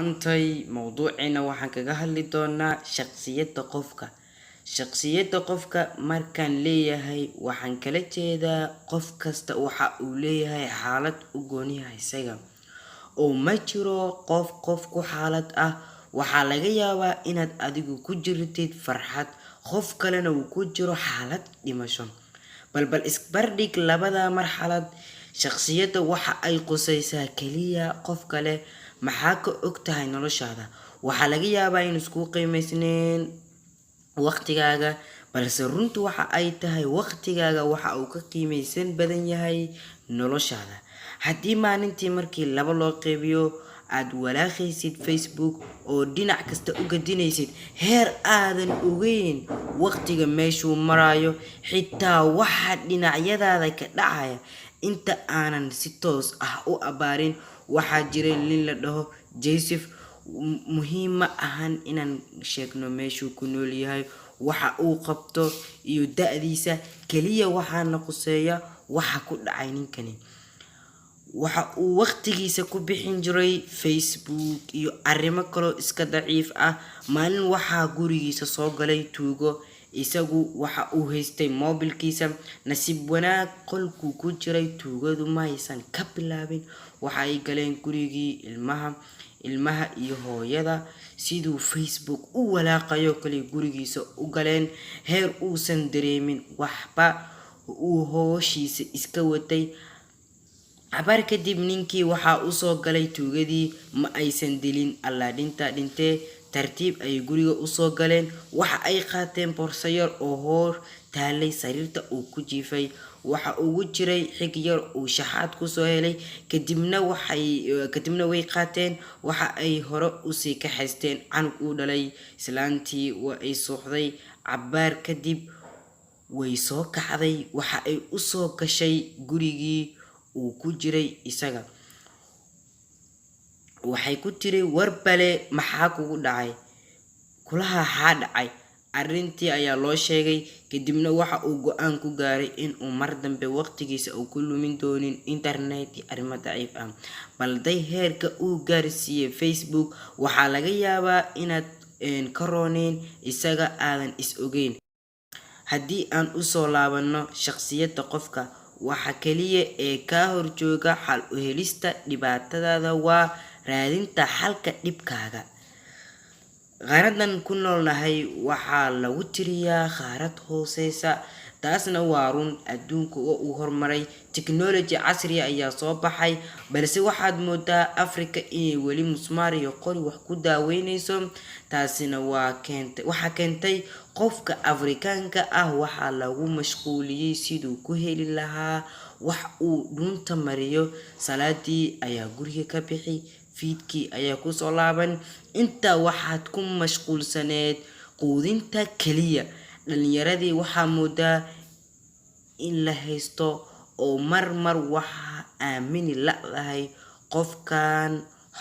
maantay mawduucina waxaan kaga hadli doonaa shakhsiyadda qofka. Shakhsiyadda qofka markaan leeyahay waxaan kala jeedaa qof kasta waxa uu leeyahay xaalad u gooni ah isaga oo ma jiro qof ku xaalad ah. waxaa laga yaabaa inaad adigu ku jirtid farxad, qof kalena uu ku jiro xaalad dhimasho. balbal isbardhig labada marxalad. shakhsiyadda waxa ay qusaysaa kaliya qof kale maxaa ka ogtahay noloshaada. waxaa laga yaabaa in isku qiimaysneen waqtigaaga, balse runtu waxa ay tahay waqtigaaga waxa uu ka qiimaysan badan yahay noloshaada. haddii maalintii markii laba loo qeybiyo aad walaaqaysid Facebook oo dhinac kasta u gadinaysid heer aadan ogeyn waqtiga meeshuu marayo, xitaa waxa dhinacyadaada ka dhacaya inta aanan si toos ah u abaarin. waxaa jiray nin la dhaho Joseph. muhiim ma ahan inaan sheegno meeshuu ku nool yahay, waxa uu qabto iyo da'diisa, kaliya waxaana quseeya waxa ku dhacay ninkani. waxa uu waqtigiisa ku bixin jiray Facebook iyo arrimo kaloo iska daciif ah. maalin waxaa gurigiisa soo galay tuugo, isagu waxa uu haystay mobilkiisa. nasiib wanaag qolkuu ku jiray tuugadu ma aysan ka bilaabin. waxa ay galeen gurigii ilmaha iyo hooyada, siduu Facebook u walaaqayo kale gurigiisa u galeen heer uusan dareemin waxba, uu hooshiisa iska watay. cabaar kadib ninkii waxa uu soo galay tuugadii, ma aysan dilin, alla dhintee tartiib ay guriga u soo galeen. waxa ay qaateen boorso yar oo hor taalay sariirta uu ku jiifay. waxa ugu jiray xig yar uu shaxaad ku soo helay. kadibna way qaateen. waxa ay hore u sii kaxaysteen canug uu dhalay. islaantii waa ay suuxday. cabaar kadib way soo kacday. waxa ay u soo gashay gurigii uu ku jiray isaga. waxay ku tiri, warbale maxaa kugu dhacay? kulaha xaa dhacay? arrintii ayaa loo sheegay. kadibna waxa uu go'aan ku gaaray in uu mar dambe waqtigiisa uu ku lumin doonin internet iyo arrimo daciif ah. balday heerka uu gaarsiiyey Facebook waxaa laga yaabaa inaad ka rooneyn isaga aadan is ogeyn. haddii aan u soo laabano shakhsiyadda qofka, waxa kaliya ee ka horjooga xal u helista dhibaatadaada waa raadinta xalka dhibkaaga. qaaradan ku noolnahay waxaa lagu tiriyaa qaarad hooseysa, taasna waa run. adduunka oo uu horumaray, technology casri ayaa soo baxay, balse waxaad moodaa Afrika inay weli musmaar iyo qori wax ku daaweynayso. taasina waxaa keentay qofka Afrikaanka ah waxaa lagu mashquuliyey siduu ku heli lahaa wax uu dhunta mariyo. salaadii ayaa guriga ka bixi, fiidkii ayaa ku soo laaban. inta waxaad ku mashquulsaneed quudinta kaliya. dhalinyaradii waxaa moodaa in la haysto oo mar waxa aamini la'dahay qofkan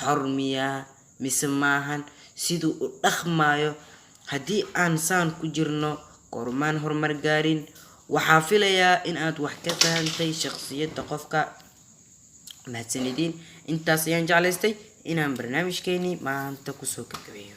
xormiya mise maahan, siduu u dhaqmayo. haddii aan saan ku jirno kormaan horumar gaarin. waxaa filayaa in aad wax ka fahantay shakhsiyadda qofka. mahadsanidin. intaas ayaan jeclaystay inaan barnaamijkeeni maanta kusoo gabagabeeyo.